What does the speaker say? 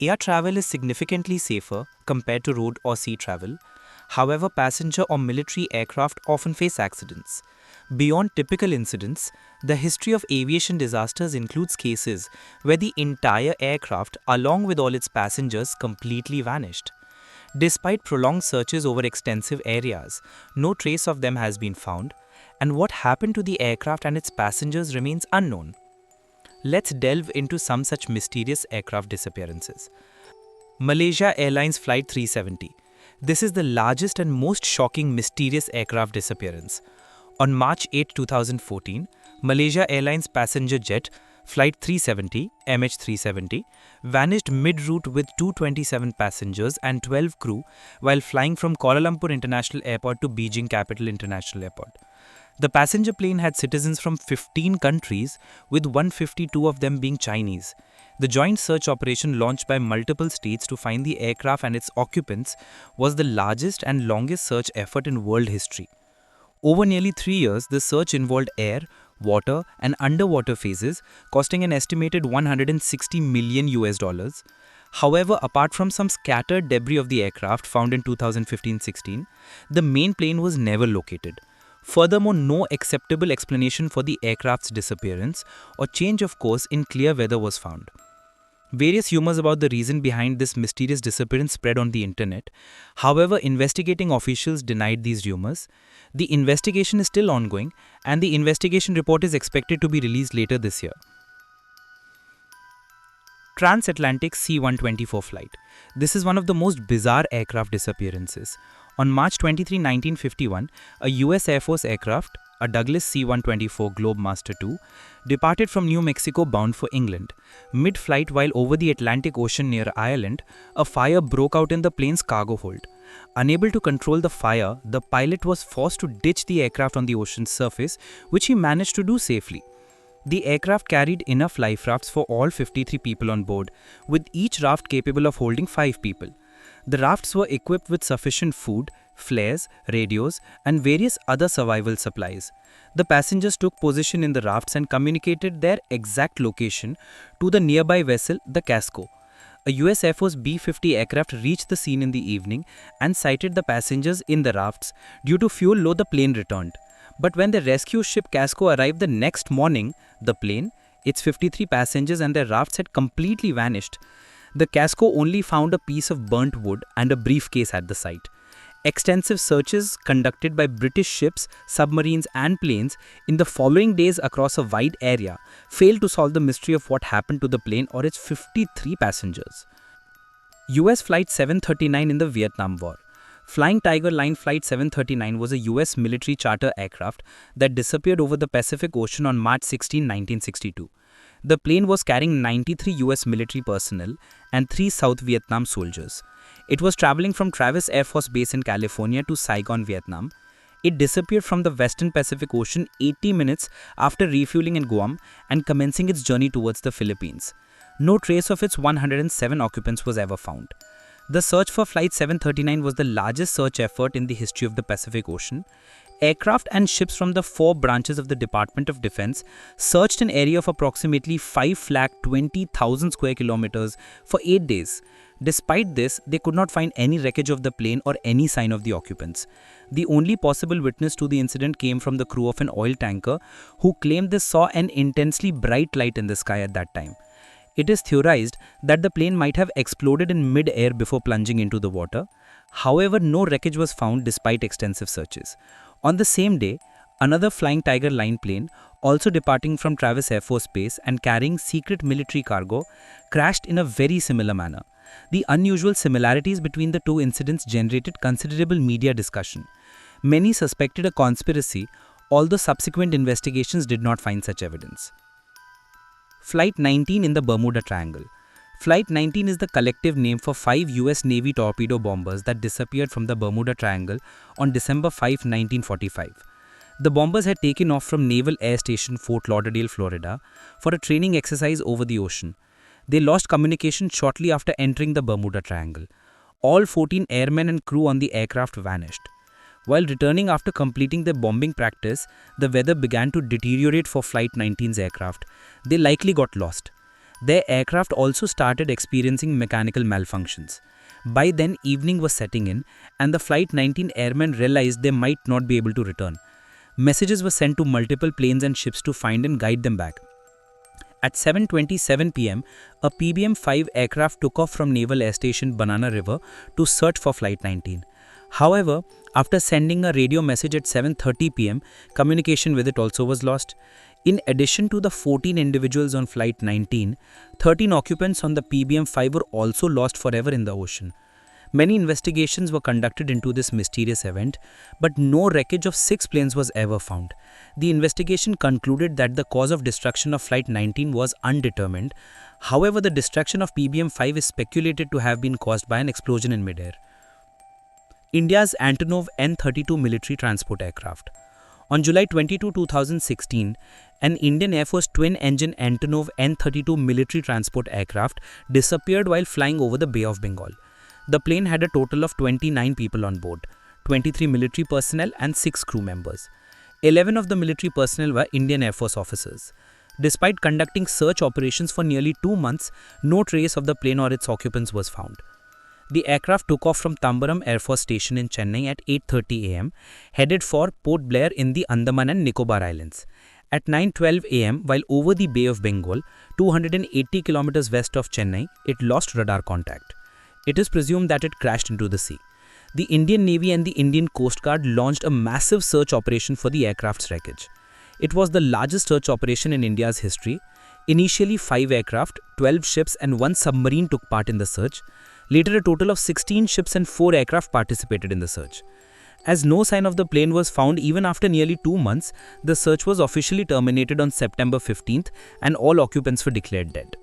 Air travel is significantly safer compared to road or sea travel. However, passenger or military aircraft often face accidents. Beyond typical incidents, the history of aviation disasters includes cases where the entire aircraft, along with all its passengers, completely vanished. Despite prolonged searches over extensive areas, no trace of them has been found, and what happened to the aircraft and its passengers remains unknown. Let's delve into some such mysterious aircraft disappearances. Malaysia Airlines Flight 370. This is the largest and most shocking mysterious aircraft disappearance. On March 8, 2014, Malaysia Airlines passenger jet Flight 370 MH370 vanished mid-route with 227 passengers and 12 crew while flying from Kuala Lumpur International Airport to Beijing Capital International Airport. The passenger plane had citizens from 15 countries, with 152 of them being Chinese. The joint search operation launched by multiple states to find the aircraft and its occupants was the largest and longest search effort in world history. Over nearly 3 years, the search involved air, water, and underwater phases, costing an estimated 160 million US dollars. However, apart from some scattered debris of the aircraft found in 2015-16, the main plane was never located. Furthermore, no acceptable explanation for the aircraft's disappearance or change of course in clear weather was found. Various rumors about the reason behind this mysterious disappearance spread on the internet. However, investigating officials denied these rumors. The investigation is still ongoing, and the investigation report is expected to be released later this year. Transatlantic C-124 flight. This is one of the most bizarre aircraft disappearances. On March 23, 1951, a US Air Force aircraft, a Douglas C-124 Globemaster II, departed from New Mexico bound for England. Mid-flight, while over the Atlantic Ocean near Ireland, a fire broke out in the plane's cargo hold. Unable to control the fire, the pilot was forced to ditch the aircraft on the ocean's surface, which he managed to do safely. The aircraft carried enough life rafts for all 53 people on board, with each raft capable of holding 5 people. The rafts were equipped with sufficient food, flares, radios, and various other survival supplies. The passengers took position in the rafts and communicated their exact location to the nearby vessel, the Casco. A US Air Force B-50 aircraft reached the scene in the evening and sighted the passengers in the rafts. Due to fuel low, the plane returned. But when the rescue ship Casco arrived the next morning, the plane, its 53 passengers and their rafts had completely vanished. The Casco only found a piece of burnt wood and a briefcase at the site. Extensive searches conducted by British ships, submarines and planes in the following days across a wide area failed to solve the mystery of what happened to the plane or its 53 passengers. US Flight 739 in the Vietnam War. Flying Tiger Line Flight 739 was a US military charter aircraft that disappeared over the Pacific Ocean on March 16, 1962. The plane was carrying 93 US military personnel and 3 South Vietnam soldiers. It was traveling from Travis Air Force Base in California to Saigon, Vietnam. It disappeared from the Western Pacific Ocean 80 minutes after refueling in Guam and commencing its journey towards the Philippines. No trace of its 107 occupants was ever found. The search for Flight 739 was the largest search effort in the history of the Pacific Ocean. Aircraft and ships from the 4 branches of the Department of Defense searched an area of approximately 520,000 square kilometers for 8 days. Despite this, they could not find any wreckage of the plane or any sign of the occupants. The only possible witness to the incident came from the crew of an oil tanker who claimed they saw an intensely bright light in the sky at that time. It is theorized that the plane might have exploded in mid-air before plunging into the water. However, no wreckage was found despite extensive searches. On the same day, another Flying Tiger Line plane, also departing from Travis Air Force Base and carrying secret military cargo, crashed in a very similar manner. The unusual similarities between the two incidents generated considerable media discussion. Many suspected a conspiracy, although subsequent investigations did not find such evidence. Flight 19 in the Bermuda Triangle. Flight 19 is the collective name for 5 US Navy torpedo bombers that disappeared from the Bermuda Triangle on December 5, 1945. The bombers had taken off from Naval Air Station Fort Lauderdale, Florida, for a training exercise over the ocean. They lost communication shortly after entering the Bermuda Triangle. All 14 airmen and crew on the aircraft vanished. While returning after completing their bombing practice, the weather began to deteriorate for Flight 19's aircraft. They likely got lost. Their aircraft also started experiencing mechanical malfunctions. By then, evening was setting in, and the Flight 19 airmen realized they might not be able to return. Messages were sent to multiple planes and ships to find and guide them back. At 7:27 p.m., a PBM-5 aircraft took off from Naval Air Station Banana River to search for Flight 19. However, after sending a radio message at 7:30 p.m., communication with it also was lost. In addition to the 14 individuals on Flight 19, 13 occupants on the PBM-5 were also lost forever in the ocean. Many investigations were conducted into this mysterious event, but no wreckage of 6 planes was ever found. The investigation concluded that the cause of destruction of Flight 19 was undetermined. However, the destruction of PBM-5 is speculated to have been caused by an explosion in midair. India's Antonov An-32 military transport aircraft. On July 22, 2016, an Indian Air Force twin-engine Antonov An-32 military transport aircraft disappeared while flying over the Bay of Bengal. The plane had a total of 29 people on board, 23 military personnel and 6 crew members. 11 of the military personnel were Indian Air Force officers. Despite conducting search operations for nearly 2 months, no trace of the plane or its occupants was found. The aircraft took off from Tambaram Air Force Station in Chennai at 8:30 am, headed for Port Blair in the Andaman and Nicobar Islands. At 9:12 am, while over the Bay of Bengal, 280 kilometers west of Chennai, it lost radar contact. It is presumed that it crashed into the sea. The Indian Navy and the Indian Coast Guard launched a massive search operation for the aircraft's wreckage. It was the largest search operation in India's history. Initially, 5 aircraft, 12 ships and 1 submarine took part in the search. Later, a total of 16 ships and 4 aircraft participated in the search. As no sign of the plane was found even after nearly 2 months, the search was officially terminated on September 15th and all occupants were declared dead.